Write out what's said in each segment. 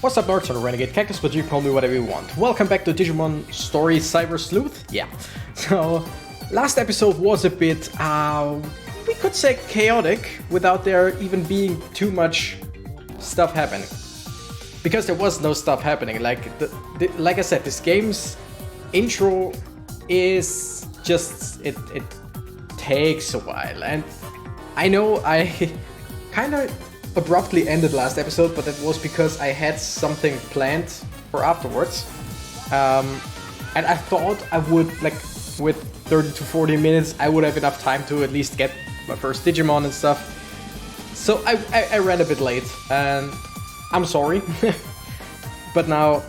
What's up, nerds on the Renegade Cactus, but you can call me whatever you want. Welcome back to Digimon Story Cyber Sleuth. Yeah. So, last episode was a bit, we could say chaotic, without there even being too much stuff happening. Because there was no stuff happening. Like like I said, this game's intro is just, it takes a while. And I know I kind of abruptly ended last episode, but that was because I had something planned for afterwards. And I thought I would, like, with 30 to 40 minutes, I would have enough time to at least get my first Digimon and stuff. So I ran a bit late, and I'm sorry. But now,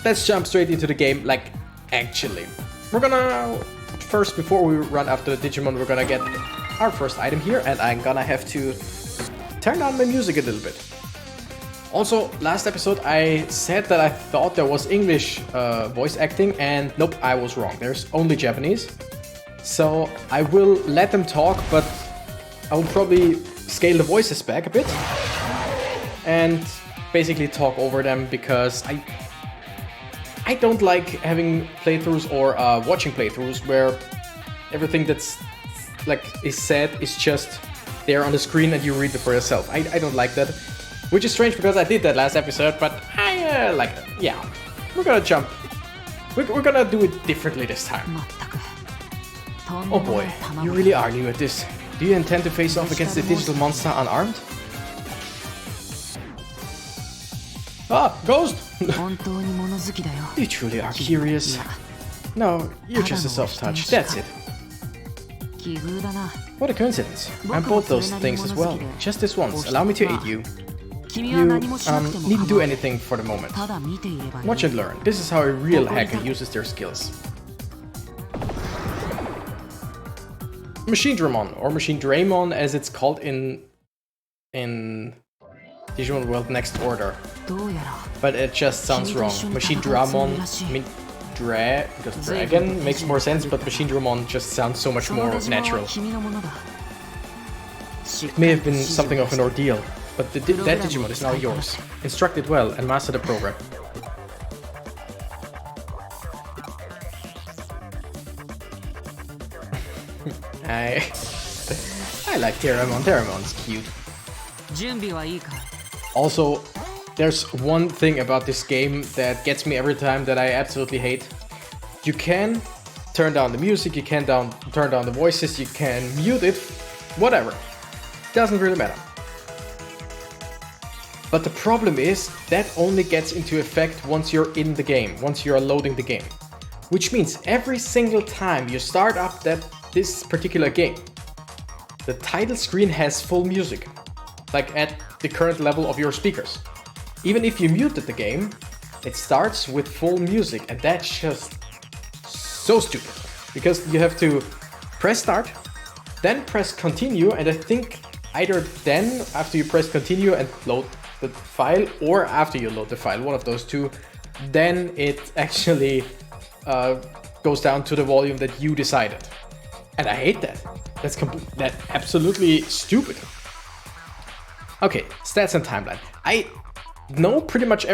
let's jump straight into the game, like, actually. We're gonna, first, before we run after the Digimon, we're gonna get our first item here, and I'm gonna have to turn down my music a little bit. Also, last episode I said that I thought there was English voice acting, and nope, I was wrong. There's only Japanese. So I will let them talk, but I will probably scale the voices back a bit and basically talk over them, because I don't like having playthroughs or watching playthroughs where everything that's like is said is just there on the screen and you read it for yourself. I don't like that, which is strange because I did that last episode, but I like it. Yeah, we're gonna jump. We're gonna do it differently this time. Oh boy, you really are new at this. Do you intend to face off against the digital monster unarmed? Ah, Ghost! You truly are curious. No, you're just a soft touch, that's it. What a coincidence. I'm both those things as well. Just this once, allow me to aid you. You needn't do anything for the moment. Watch and learn. This is how a real hacker uses their skills. Machine Dramon, or Machine Draymon as it's called in Digimon World Next Order. But it just sounds wrong. Machine Dramon, I mean, because dragon makes more sense, but Machine Digimon just sounds so much more natural. It may have been something of an ordeal, but that Digimon is now yours. Instruct it well and master the program. I like Terramon. Terramon's cute. Also, there's one thing about this game that gets me every time that I absolutely hate. You can turn down the music, you can turn down the voices, you can mute it, whatever. Doesn't really matter. But the problem is that only gets into effect once you're in the game, once you're loading the game. Which means every single time you start up this particular game, the title screen has full music, like at the current level of your speakers. Even if you muted the game, it starts with full music, and that's just so stupid. Because you have to press start, then press continue, and I think either then, after you press continue and load the file, or after you load the file, one of those two, then it actually goes down to the volume that you decided. And I hate that. That's absolutely stupid. Okay, stats and timeline. I know pretty much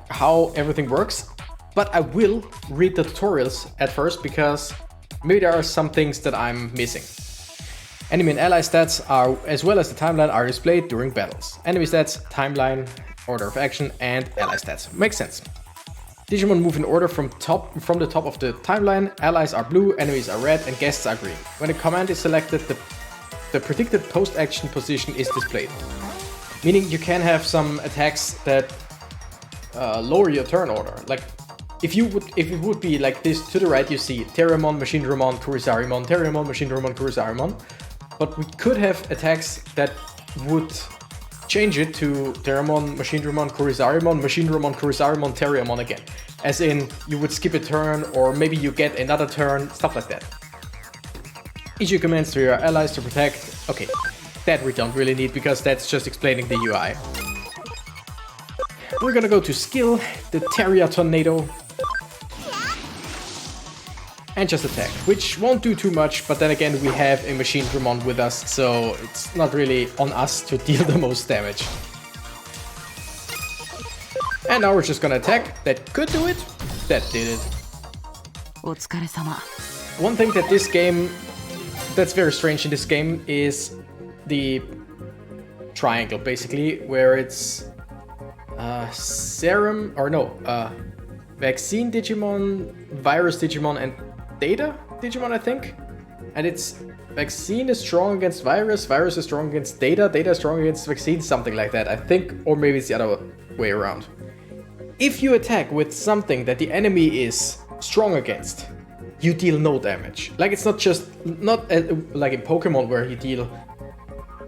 how everything works, but I will read the tutorials at first, because maybe there are some things that I'm missing. Enemy and ally stats are, as well as the timeline, are displayed during battles. Enemy stats, timeline, order of action, and ally stats. Makes sense. Digimon move in order from the top of the timeline. Allies are blue, enemies are red, and guests are green. When a command is selected, the predicted post-action position is displayed. Meaning you can have some attacks that lower your turn order. Like if it would be like this, to the right you see Terramon, Machine Dramon, Kurisarimon, Terramon, Machine Dramon, Kurisarimon. But we could have attacks that would change it to Terramon, Machine Dramon, Kurisarimon, Machine Dramon, Kurisarimon, Terramon again. As in, you would skip a turn, or maybe you get another turn, stuff like that. Issue commands to your allies to protect. Okay, that we don't really need, because that's just explaining the UI. We're gonna go to skill, the Terria Tornado. And just attack, which won't do too much, but then again we have a Machine Dramon with us, so it's not really on us to deal the most damage. And now we're just gonna attack. That could do it. That did it. One thing that this game, that's very strange in this game, is the triangle, basically, where it's serum, or no, vaccine Digimon, virus Digimon, and data Digimon, I think. And it's vaccine is strong against virus, virus is strong against data, data is strong against vaccine, something like that, I think, or maybe it's the other way around. If you attack with something that the enemy is strong against, you deal no damage. Like, it's not like in Pokemon where you deal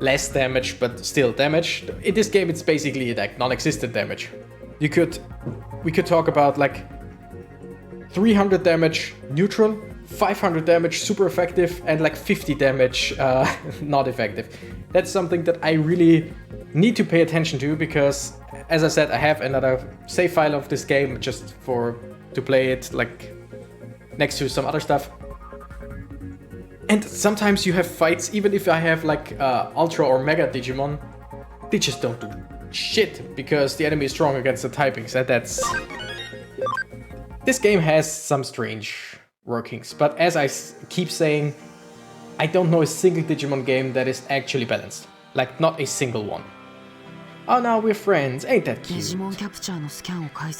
less damage but still damage. In this game it's basically like non-existent damage. We could talk about like 300 damage neutral, 500 damage super effective, and like 50 damage not effective. That's something that I really need to pay attention to, because as I said, I have another save file of this game just to play it like next to some other stuff. And sometimes you have fights, even if I have like Ultra or Mega Digimon, they just don't do shit because the enemy is strong against the typings, and that's... This game has some strange workings, but as I keep saying, I don't know a single Digimon game that is actually balanced. Like, not a single one. Oh, now we're friends, ain't that cute? It's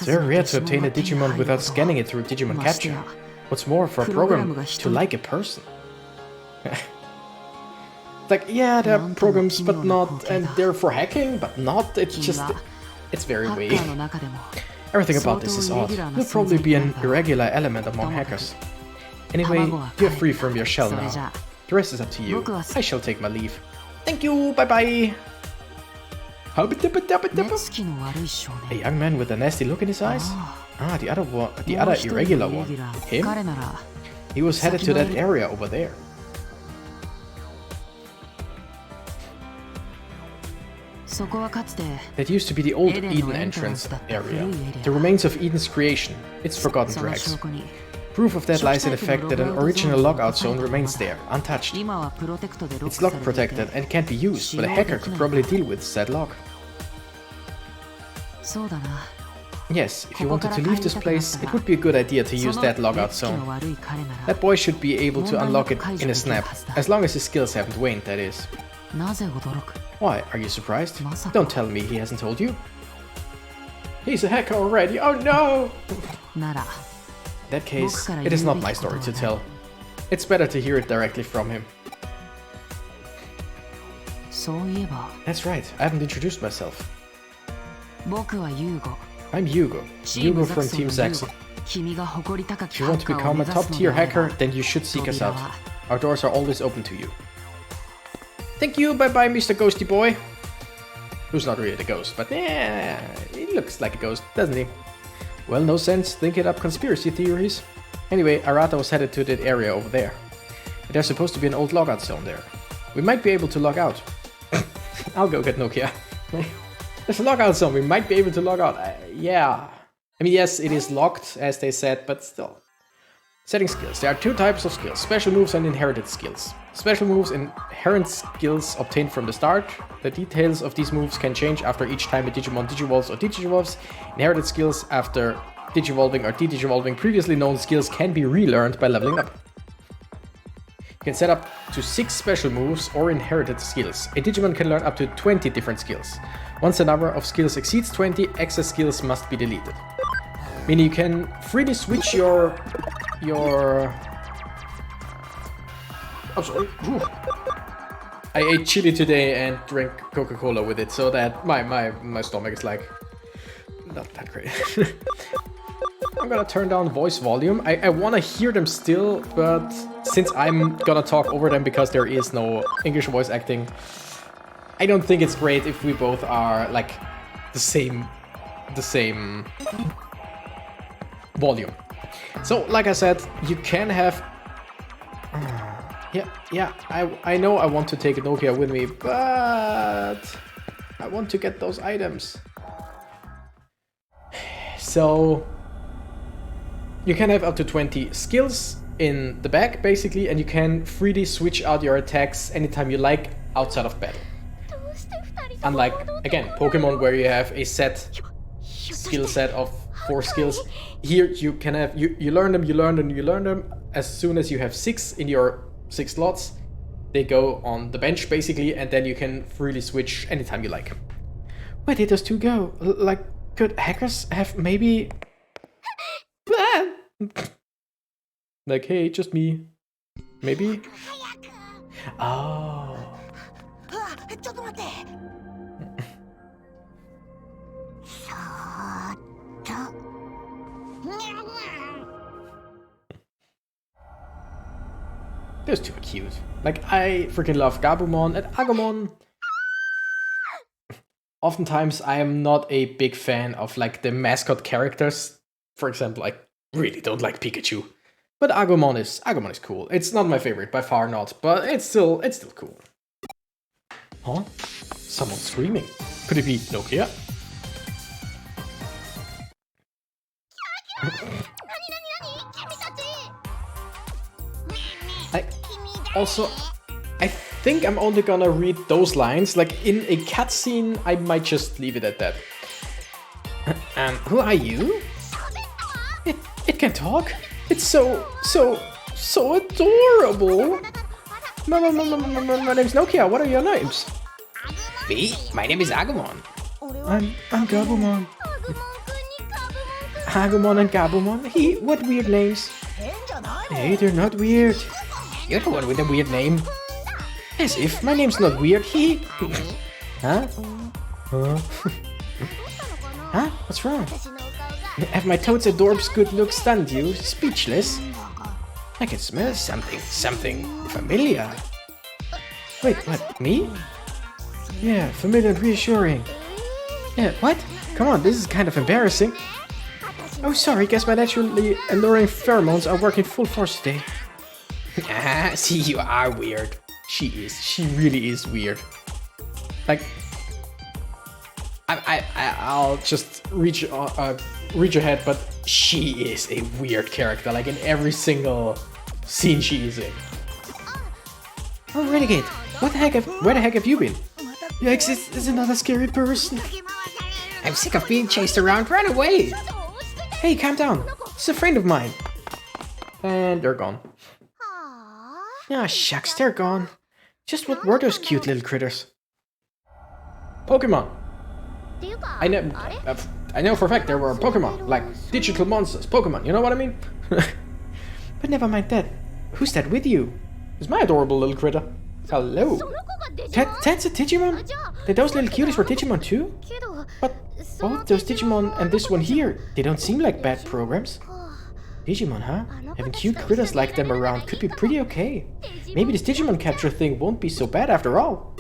very rare to obtain a Digimon without scanning it through Digimon Capture. What's more, for a program to like a person. Like, yeah, there are programs, but not, and they're for hacking, but not, it's just, it's very vague. Everything about this is odd. You'll probably be an irregular element among hackers. Anyway, you're free from your shell now. The rest is up to you. I shall take my leave. Thank you, bye-bye! A young man with a nasty look in his eyes? Ah, the other irregular one. Him? He was headed to that area over there. That used to be the old Eden entrance area. The remains of Eden's creation. Its forgotten dregs. Proof of that lies in the fact that an original logout zone remains there, untouched. It's lock protected and can't be used, but a hacker could probably deal with said lock. Yes, if you wanted to leave this place, it would be a good idea to use that logout zone. That boy should be able to unlock it in a snap, as long as his skills haven't waned, that is. Why, are you surprised? Don't tell me he hasn't told you. He's a hacker already, oh no! In that case, it is not my story to tell. It's better to hear it directly from him. That's right, I haven't introduced myself. I'm Hugo. Hugo from Team Saxon. If you want to become a top-tier hacker, then you should seek us out. Our doors are always open to you. Thank you, bye-bye, Mr. Ghosty Boy. Who's not really a ghost, but yeah, he looks like a ghost, doesn't he? Well, no sense thinking up conspiracy theories. Anyway, Arata was headed to that area over there. There's supposed to be an old logout zone there. We might be able to log out. I'll go get Nokia. There's a logout zone, we might be able to log out. Yeah. I mean, yes, it is locked, as they said, but still. Setting skills. There are two types of skills, special moves and inherited skills. Special moves and inherent skills obtained from the start. The details of these moves can change after each time a Digimon digivolves or digivolves. Inherited skills after digivolving or de-digivolving previously known skills can be relearned by leveling up. You can set up to 6 special moves or inherited skills. A Digimon can learn up to 20 different skills. Once the number of skills exceeds 20, excess skills must be deleted. Meaning you can freely switch your... I'm sorry. I ate chili today and drank Coca-Cola with it, so that my stomach is like... not that great. I'm gonna turn down voice volume. I wanna hear them still, but since I'm gonna talk over them because there is no English voice acting, I don't think it's great if we both are like the same volume. So, like I said, you can have... Yeah, I know I want to take a Nokia with me, but I want to get those items. So, you can have up to 20 skills in the bag, basically, and you can freely switch out your attacks anytime you like outside of battle. Unlike, again, Pokemon, where you have a set skill set of 4 skills. Here you can have, you learn them as soon as you have 6 in your 6 slots. They go on the bench basically, and then you can freely switch anytime you like. Where did those two go? Like, could hackers have maybe... Like, hey, just me. Maybe? Oh. Those two are cute. Like, I freaking love Gabumon and Agumon. Oftentimes, I am not a big fan of, like, the mascot characters. For example, I really don't like Pikachu. But Agumon is cool. It's not my favorite, by far not, but it's still cool. Huh? Someone screaming. Could it be Nokia? I think I'm only gonna read those lines. Like, in a cutscene, I might just leave it at that. Who are you? It can talk? It's so adorable. My name's Nokia. What are your names? Me? My name is Agumon. I'm Gabumon. Agumon and Gabumon. What weird names? Hey, they're not weird. You're the one with a weird name. As if my name's not weird. Huh? Huh? What's wrong? Have my toad's adorbs good look stunned you? Speechless? I can smell something familiar. Wait, what? Me? Yeah, familiar and reassuring. Yeah, what? Come on, this is kind of embarrassing. Oh, sorry, guess my naturally alluring pheromones are working full force today. Ah, see, you are weird. She is. She really is weird. Like, I'll just reach ahead, but she is a weird character. Like in every single scene she is in. Oh, Renegade! Where the heck have you been? Yikes! It's another scary person. I'm sick of being chased around. Run away! Hey, calm down. It's a friend of mine. And they're gone. Ah, shucks, they're gone. Just what were those cute little critters? Pokemon. I know for a fact there were Pokemon, like digital monsters, Pokemon, you know what I mean? But never mind that. Who's that with you? It's my adorable little critter. Hello. That's a Digimon? Then those little cuties were Digimon too? But both those Digimon and this one here, they don't seem like bad programs. Digimon, huh? Having cute critters like them around could be pretty okay. Maybe this Digimon capture thing won't be so bad after all.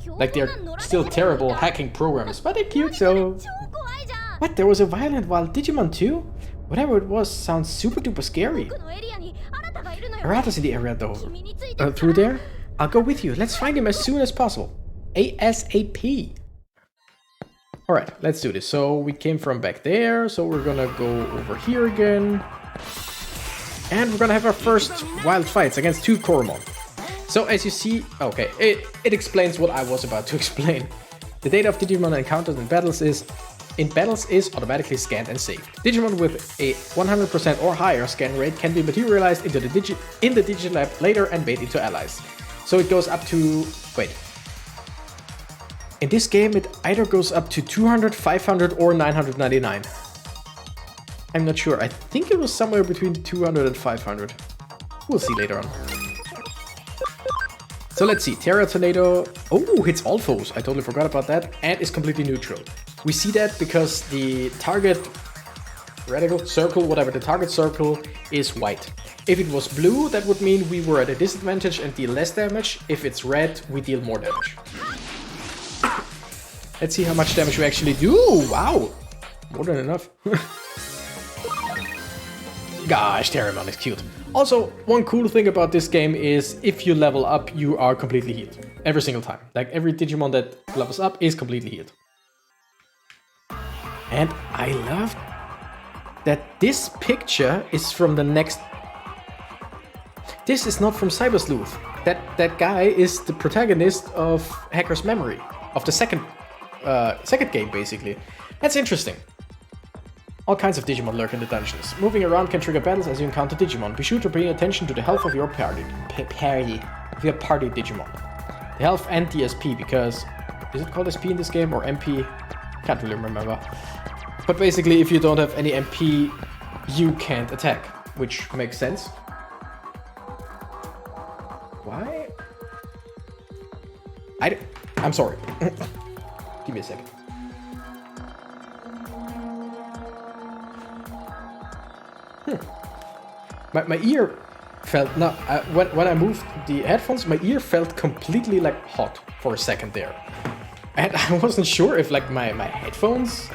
Like, they're still terrible hacking programs, but they're cute, so... What, there was a violent wild Digimon too? Whatever it was sounds super duper scary. Arata's in the area though. Through there? I'll go with you. Let's find him as soon as possible. ASAP. Alright, let's do this. So we came from back there, so we're gonna go over here again. And we're gonna have our first wild fights against 2 Koromon. So as you see, okay, it explains what I was about to explain. The data of Digimon encountered in battles is automatically scanned and saved. Digimon with a 100% or higher scan rate can be materialized into the Digilab later and made into allies. So it goes up to... wait. In this game it either goes up to 200, 500 or 999. I'm not sure. I think it was somewhere between 200 and 500. We'll see later on. So let's see, Terra Tornado, oh, hits all foes, I totally forgot about that, and is completely neutral. We see that because the target reticle, circle, whatever, the target circle is white. If it was blue, that would mean we were at a disadvantage and deal less damage. If it's red, we deal more damage. Let's see how much damage we actually do. Wow, more than enough. Gosh, Terramon is cute. Also, one cool thing about this game is if you level up, you are completely healed. Every single time. Like, every Digimon that levels up is completely healed. And I love that this picture is from the next... This is not from Sleuth. That guy is the protagonist of Hacker's Memory, of the second second game, basically. That's interesting. All kinds of Digimon lurk in the dungeons. Moving around can trigger battles as you encounter Digimon. Be sure to pay attention to the health of your party Digimon. The health and the SP, because... Is it called SP in this game, or MP? Can't really remember. But basically, if you don't have any MP, you can't attack, which makes sense. Why? I'm sorry. Give me a second. My ear felt... No, when I moved the headphones, my ear felt completely like hot for a second there. And I wasn't sure if like my headphones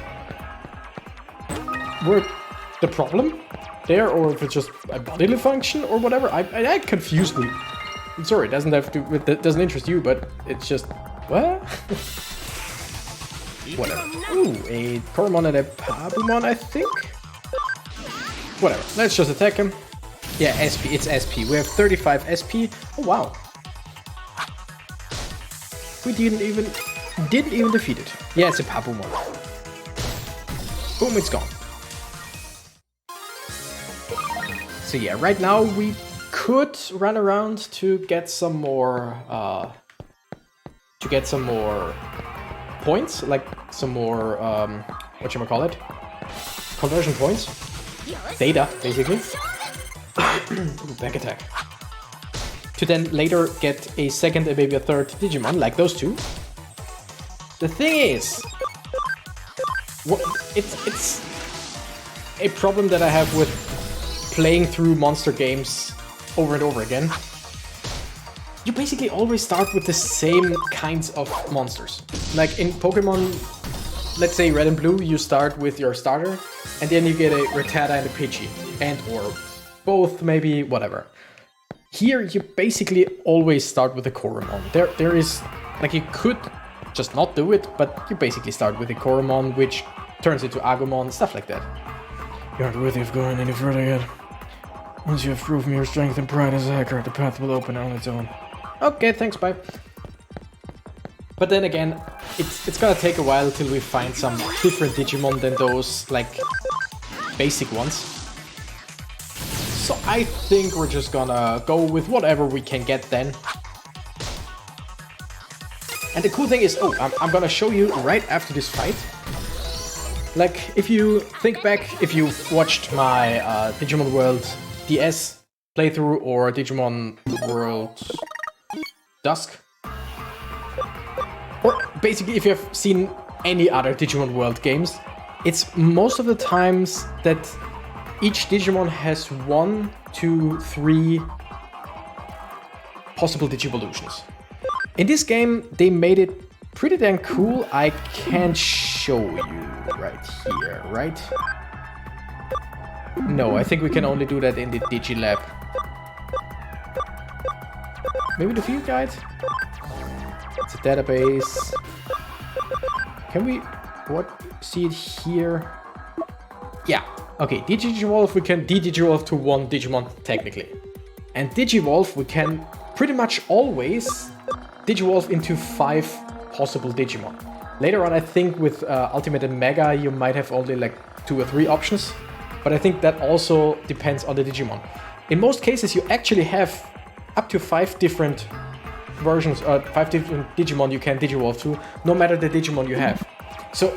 were the problem there, or if it's just a bodily function or whatever. I confused me. I'm sorry, it doesn't have to... It doesn't interest you, but it's just... What? Whatever. Ooh, a Koromon and a Pabumon, I think? Whatever, let's just attack him. Yeah, SP, it's SP. We have 35 SP. Oh, wow. We didn't even defeat it. Yeah, it's a Pabumon. Boom, it's gone. So yeah, right now we could run around to get some more points, like some more whatchamacallit? Conversion points. Data, basically. Ooh, back attack. To then later get a second and maybe a third Digimon, like those two. The thing is, it's a problem that I have with playing through monster games over and over again. You basically always start with the same kinds of monsters. Like in Pokemon, let's say Red and Blue, you start with your starter, and then you get a Rattata and a Pidgey, and or both, maybe, whatever. Here, you basically always start with a Koromon. There is, like, you could just not do it, but you basically start with a Koromon, which turns into Agumon, stuff like that. You aren't worthy of going any further yet. Once you have proven your strength and pride as a hacker, the path will open on its own. Okay, thanks, bye. But then again, it's gonna take a while till we find some different Digimon than those, like, basic ones. So I think we're just gonna go with whatever we can get then. And the cool thing is, I'm gonna show you right after this fight. Like, if you think back, if you watched my Digimon World DS playthrough or Digimon World Dusk, or basically if you have seen any other Digimon World games, it's most of the times that each Digimon has 1, 2, 3 possible Digivolutions. In this game, they made it pretty damn cool. I can show you right here, right? No, I think we can only do that in the Digilab. Maybe the field guide? It's a database. Can we see it here? Yeah. Okay, Digivolve, we can Digivolve to 1 Digimon technically. And Digivolve, we can pretty much always Digivolve into 5 possible Digimon. Later on, I think with Ultimate and Mega, you might have only like 2 or 3 options. But I think that also depends on the Digimon. In most cases, you actually have up to 5 different versions, 5 different Digimon you can Digivolve to, no matter the Digimon you have. So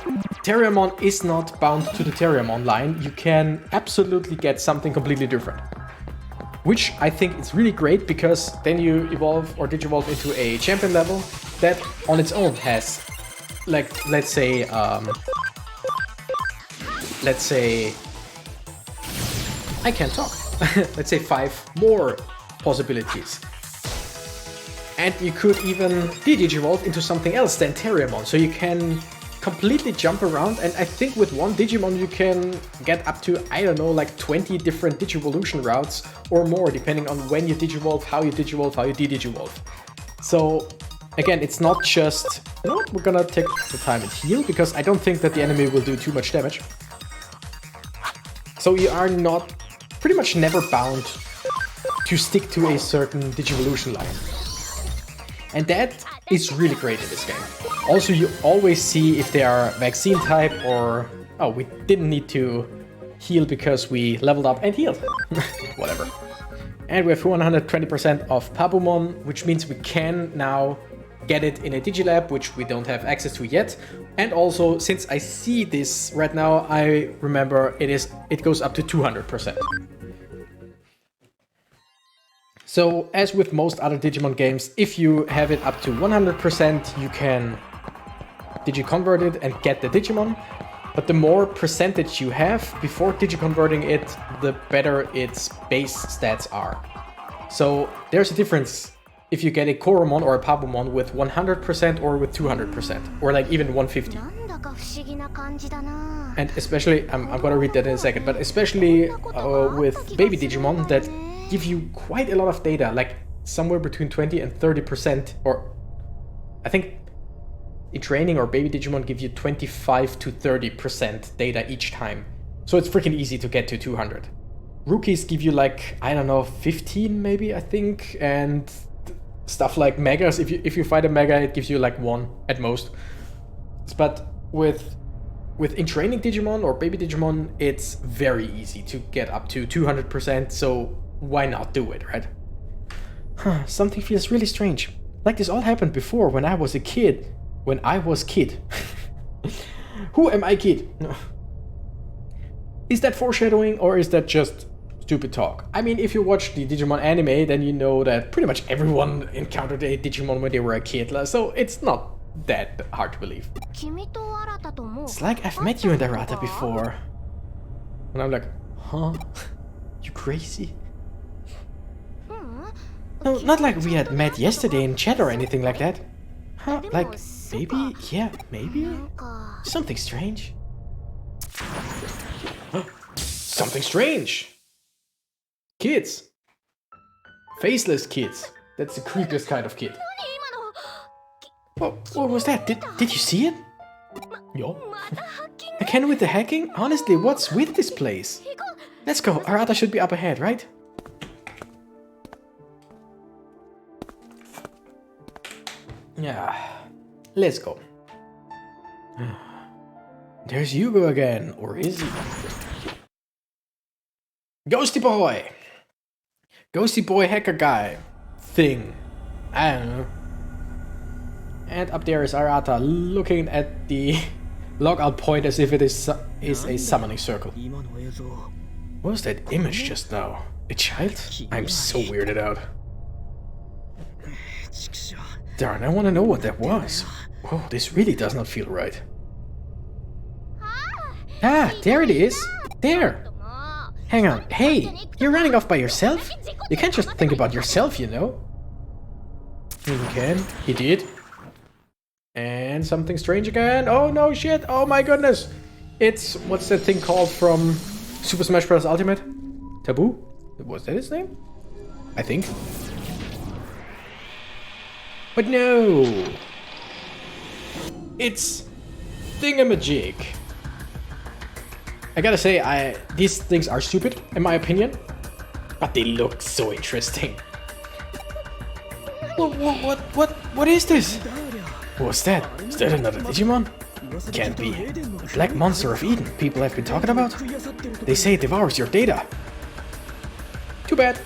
Terriermon is not bound to the Terriermon line. You can absolutely get something completely different. Which I think is really great, because then you evolve or Digivolve into a champion level that on its own has, like, let's say, I can't talk. Let's say 5 more possibilities. And you could even Digivolve into something else than Terriermon, so you can completely jump around, and I think with 1 Digimon you can get up to, I don't know, like 20 different Digivolution routes or more, depending on when you Digivolve, how you de-Digivolve. So again, it's not just, you know what, we're gonna take the time and heal, because I don't think that the enemy will do too much damage. So you are not, pretty much never bound to stick to a certain Digivolution line. And that is really great in this game. Also, you always see if they are vaccine type or... Oh, we didn't need to heal because we leveled up and healed. Whatever. And we have 120% of Pabumon, which means we can now get it in a Digilab, which we don't have access to yet. And also, since I see this right now, I remember it goes up to 200%. So, as with most other Digimon games, if you have it up to 100%, you can Digiconvert it and get the Digimon. But the more percentage you have before Digiconverting it, the better its base stats are. So, there's a difference if you get a Koromon or a Pabumon with 100% or with 200%, or like even 150. And especially, I'm gonna read that in a second, but especially with baby Digimon that give you quite a lot of data, like somewhere between 20 and 30%, or I think in training or baby Digimon give you 25 to 30% data each time. So it's freaking easy to get to 200. Rookies give you like, I don't know, 15 maybe, I think, and stuff like megas, if you fight a mega, it gives you like 1 at most. But with in training Digimon or baby Digimon, it's very easy to get up to 200%, so why not do it, right? Huh, something feels really strange. Like this all happened before when I was a kid. When I was kid. Who am I kid? Is that foreshadowing or is that just stupid talk? I mean, if you watch the Digimon anime, then you know that pretty much everyone encountered a Digimon when they were a kid, so it's not that hard to believe. It's like I've met you and Arata before. And I'm like, huh? You crazy? No, not like we had met yesterday in chat or anything like that. Huh? Like, maybe? Yeah, maybe? Something strange. Something strange! Kids! Faceless kids. That's the creepiest kind of kid. What was that? Did you see it? Yo. Again with the hacking? Honestly, what's with this place? Let's go. Arata should be up ahead, right? Yeah. Let's go. There's Hugo again. Or is he? Ghosty boy! Ghosty boy hacker guy. Thing. I don't know. And up there is Arata looking at the logout point as if it is a summoning circle. What was that image just now? A child? I'm so weirded out. Darn, I want to know what that was. Whoa, this really does not feel right. Ah, there it is. There. Hang on. Hey, you're running off by yourself? You can't just think about yourself, you know. He can. He did. And something strange again. Oh no, shit. Oh my goodness. It's, what's that thing called from Super Smash Bros. Ultimate? Taboo? Was that his name? I think. But no. It's Thingamajig. I gotta say, these things are stupid, in my opinion. But they look so interesting. What is this? What's that? Is that another Digimon? Can't be. The black monster of Eden people have been talking about? They say it devours your data. Too bad.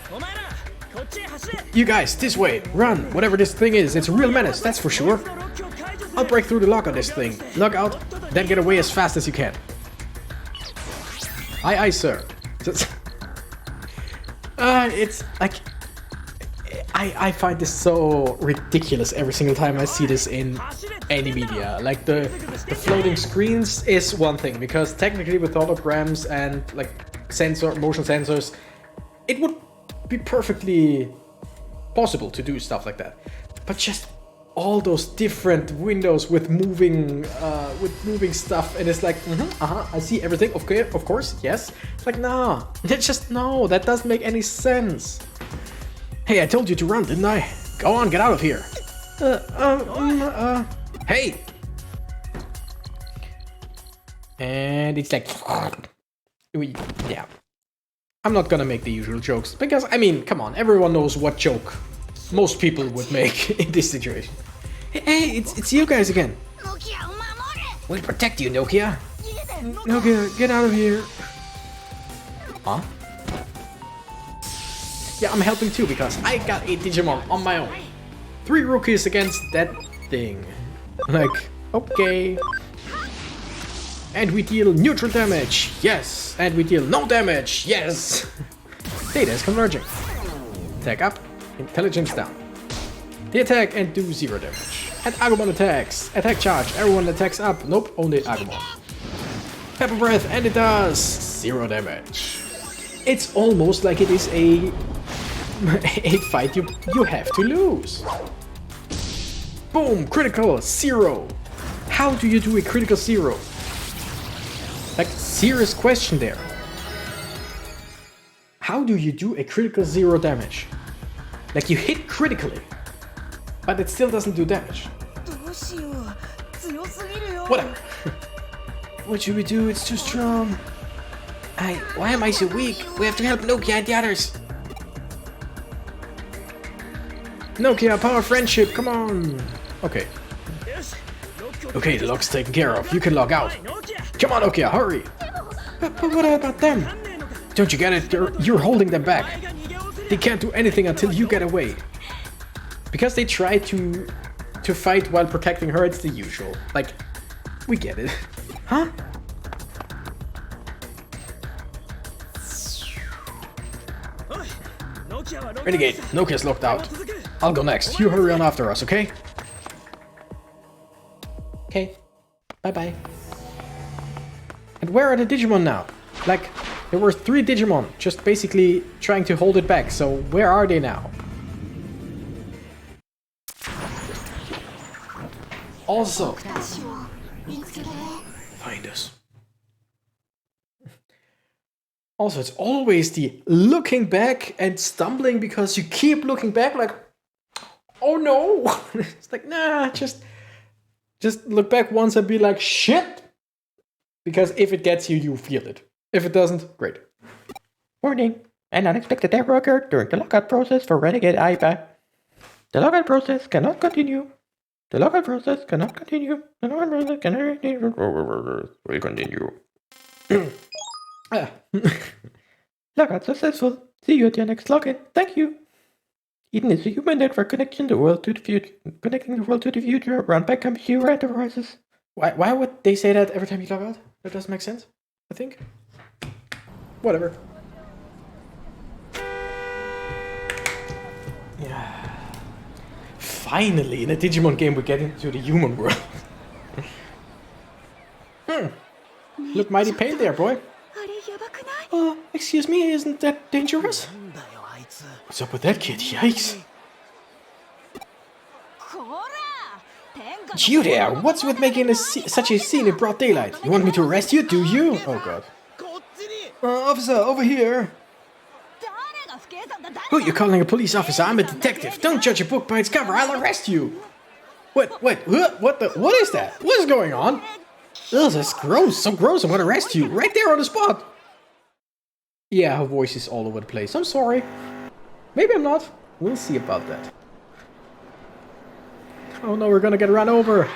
You guys, this way. Run. Whatever this thing is, it's a real menace, that's for sure. I'll break through the lock on this thing. Log out, then get away as fast as you can. Aye, aye, sir. It's like... I find this so ridiculous every single time I see this in any media. Like the floating screens is one thing, because technically with holograms and like motion sensors, it would be perfectly possible to do stuff like that. But just all those different windows with moving stuff, and it's like, I see everything. Okay, of course, yes. It's like, nah, it's just no, that doesn't make any sense. Hey, I told you to run, didn't I? Go on, get out of here. Hey! And it's like... yeah. I'm not gonna make the usual jokes, because, I mean, come on, everyone knows what joke most people would make in this situation. Hey, it's you guys again. We'll protect you, Nokia. Nokia, get out of here. Huh? Yeah, I'm helping too because I got a Digimon on my own. 3 rookies against that thing. Like, okay. And we deal neutral damage, yes. And we deal no damage, yes. Data is converging. Attack up, intelligence down. They attack and do 0 damage. And Agumon attacks. Attack charge, everyone attacks up. Nope, only Agumon. Pepper breath, and it does 0 damage. It's almost like it is a fight you have to lose. Boom, critical, 0. How do you do a critical 0? Like, serious question there. How do you do a critical 0 damage? Like, you hit critically, but it still doesn't do damage. Whatever. What should we do? It's too strong. Why am I so weak? We have to help Nokia and the others. Nokia, power friendship, come on. Okay. Okay, the lock's taken care of. You can log out. Come on, Nokia, hurry. But what about them? Don't you get it? You're holding them back. They can't do anything until you get away. Because they try to fight while protecting her, it's the usual. Like, we get it. Huh? Renegade, Nokia's locked out. I'll go next. You hurry on after us, okay? Okay. Bye-bye. And where are the Digimon now? Like, there were 3 Digimon just basically trying to hold it back, so where are they now? Also, find us. Also, it's always the looking back and stumbling because you keep looking back like, oh no! It's like, nah, just look back once and be like, shit! Because if it gets you, you feel it. If it doesn't, great. Warning. An unexpected error occurred during the logout process for Renegade IPA. The logout process cannot continue. The logout process cannot continue. The logout process cannot continue. We continue. Logout successful. See you at your next login. Thank you. Eden is a human network connecting the world to the future, run by computer enterprises. Why would they say that every time you log out? That doesn't make sense, I think. Whatever. Yeah. Finally, in a Digimon game, we get into the human world. Look mighty pale there, boy. Excuse me, isn't that dangerous? What's up with that kid? Yikes. You there! What's with making such a scene in broad daylight? You want me to arrest you, do you? Oh god. Officer, over here! Who are you calling a police officer? I'm a detective. Don't judge a book by its cover. I'll arrest you. What is that? What is going on? Ugh, that's gross. So gross. I'm gonna arrest you right there on the spot. Yeah, her voice is all over the place. I'm sorry. Maybe I'm not. We'll see about that. Oh no, we're gonna get run over.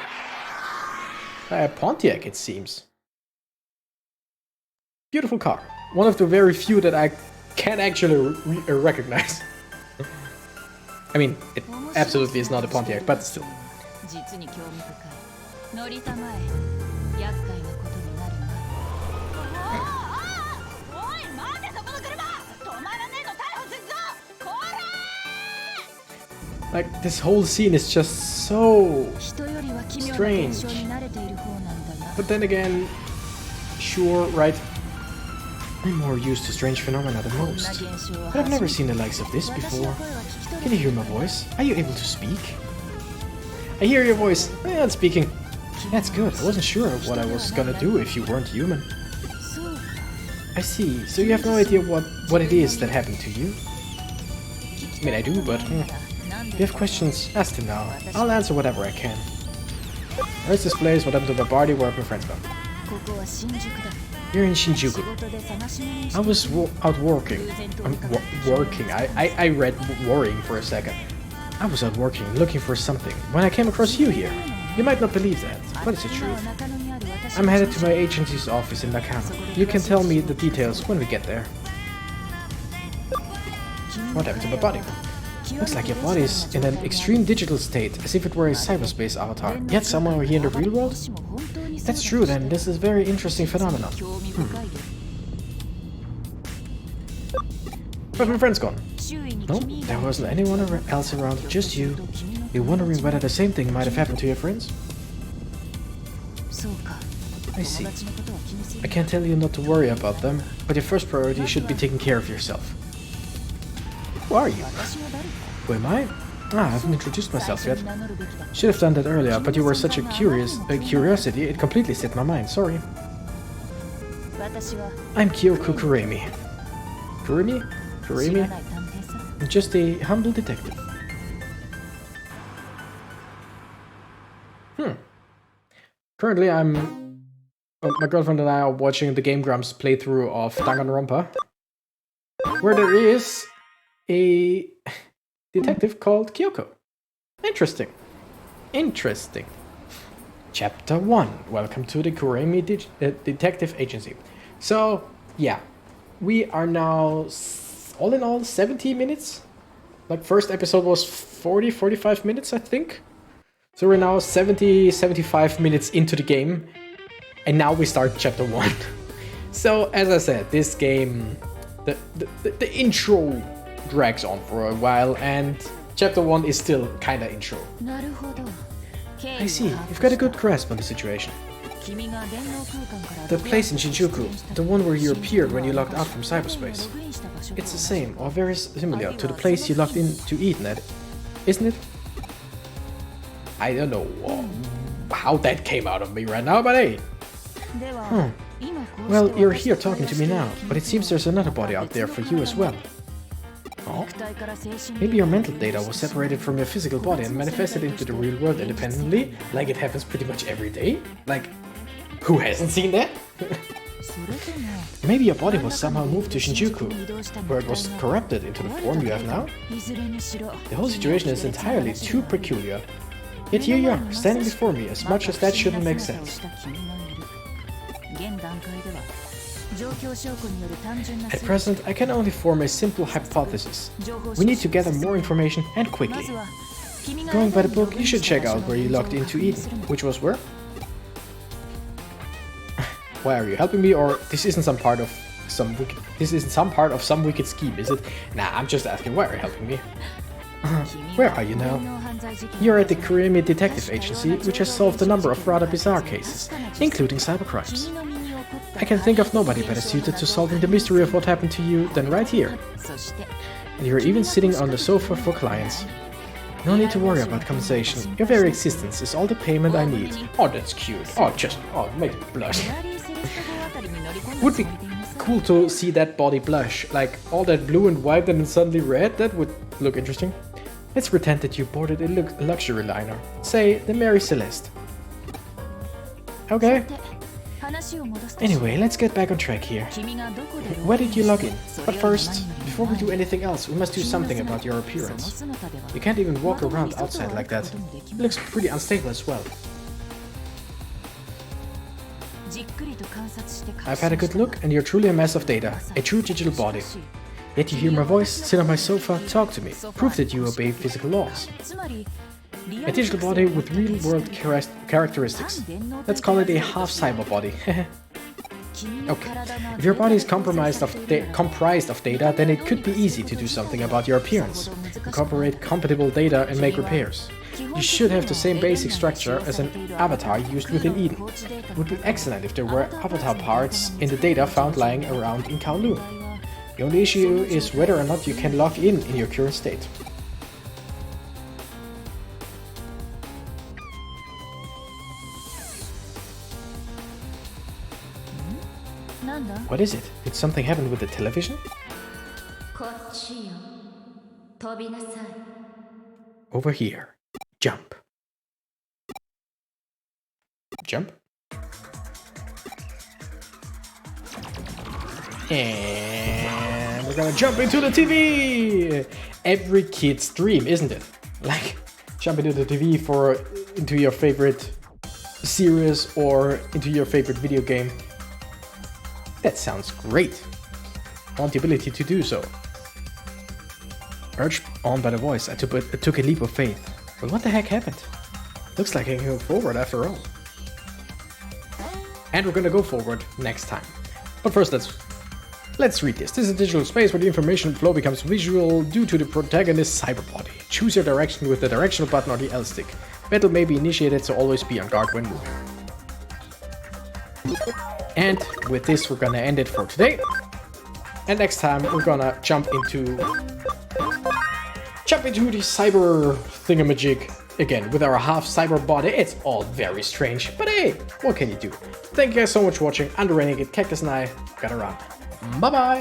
By a Pontiac, it seems. Beautiful car. One of the very few that I can actually recognize. I mean, it absolutely is not a Pontiac, but still. Like, this whole scene is just so strange. But then again, sure, right? I'm more used to strange phenomena than most. But I've never seen the likes of this before. Can you hear my voice? Are you able to speak? I hear your voice. Yeah, I'm speaking. That's good. I wasn't sure what I was gonna do if you weren't human. I see. So you have no idea what it is that happened to you? I mean, I do, but... If you have questions, ask them now. I'll answer whatever I can. Where's this place? What happened to my party? Where are my friends now? You're in Shinjuku. I was out working. Working. I read worrying for a second. I was out working, looking for something, when I came across you here. You might not believe that, but it's the truth. I'm headed to my agency's office in Nakano. You can tell me the details when we get there. What happened to my body? Looks like your body is in an extreme digital state, as if it were a cyberspace avatar, yet somewhere here in the real world? That's true then, this is a very interesting phenomenon. Where have my friends gone? No, there wasn't anyone else around, just you. You're wondering whether the same thing might have happened to your friends? I see. I can't tell you not to worry about them, but your first priority should be taking care of yourself. Who are you? Who am I? I haven't introduced myself yet. Should have done that earlier, but you were such a curiosity, it completely slipped my mind, sorry. I'm Kyoko Kuremi. Kuremi? I'm just a humble detective. Currently my girlfriend and I are watching the Game Grumps playthrough of Danganronpa, where there is a detective called Kyoko. Interesting. Chapter 1. Welcome to the Kuremi Detective Agency. So, yeah. We are now, all in all, 70 minutes? Like, first episode was 45 minutes, I think? So we're now 75 minutes into the game. And now we start chapter 1. So, as I said, this game, the intro drags on for a while, and chapter 1 is still kinda intro. I see, you've got a good grasp on the situation. The place in Shinjuku, the one where you appeared when you logged out from cyberspace. It's the same, or very similar, to the place you logged into Eden, isn't it? I don't know how that came out of me right now, but hey. Well, you're here talking to me now, but it seems there's another body out there for you as well. Oh? Maybe your mental data was separated from your physical body and manifested into the real world independently, like it happens pretty much every day? Like, who hasn't seen that? Maybe your body was somehow moved to Shinjuku, where it was corrupted into the form you have now? The whole situation is entirely too peculiar. Yet here you are, standing before me, as much as that shouldn't make sense. At present, I can only form a simple hypothesis. We need to gather more information, and quickly. Going by the book, you should check out where you logged into Eden, which was where? Why are you helping me, or this isn't some part of some wicked scheme, is it? Nah, I'm just asking, why are you helping me? Where are you now? You're at the Kuremi Detective Agency, which has solved a number of rather bizarre cases, including cybercrimes. I can think of nobody better suited to solving the mystery of what happened to you than right here. And you're even sitting on the sofa for clients. No need to worry about compensation. Your very existence is all the payment I need. Oh, that's cute. Oh, make me blush. Would be cool to see that body blush. Like, all that blue and white and then suddenly red. That would look interesting. Let's pretend that you boarded a luxury liner. Say, the Mary Celeste. Okay. Anyway, let's get back on track here. Where did you log in? But first, before we do anything else, we must do something about your appearance. You can't even walk around outside like that. It looks pretty unstable as well. I've had a good look, and you're truly a mass of data, a true digital body. Yet you hear my voice, sit on my sofa, talk to me, prove that you obey physical laws. A digital body with real-world characteristics. Let's call it a half-cyber body. Okay, if your body is comprised of data, then it could be easy to do something about your appearance. Incorporate compatible data and make repairs. You should have the same basic structure as an avatar used within Eden. It would be excellent if there were avatar parts in the data found lying around in Kowloon. The only issue is whether or not you can log in your current state. What is it? Did something happen with the television? Over here. Jump. Jump. And we're gonna jump into the TV! Every kid's dream, isn't it? Like jump into the TV into your favorite series or into your favorite video game. That sounds great. I want the ability to do so. Urged on by the voice, I took a leap of faith. But what the heck happened? Looks like I can go forward after all. And we're gonna go forward next time. But first, let's read this. This is a digital space where the information flow becomes visual due to the protagonist's cyberbody. Choose your direction with the directional button or the L stick. Battle may be initiated, so always be on guard when moving. And with this, we're gonna end it for today. And next time, we're gonna jump into the cyber thingamajig again with our half cyber body. It's all very strange, but hey, what can you do? Thank you guys so much for watching. I'm the Renegade Cactus and I gotta run. Bye bye!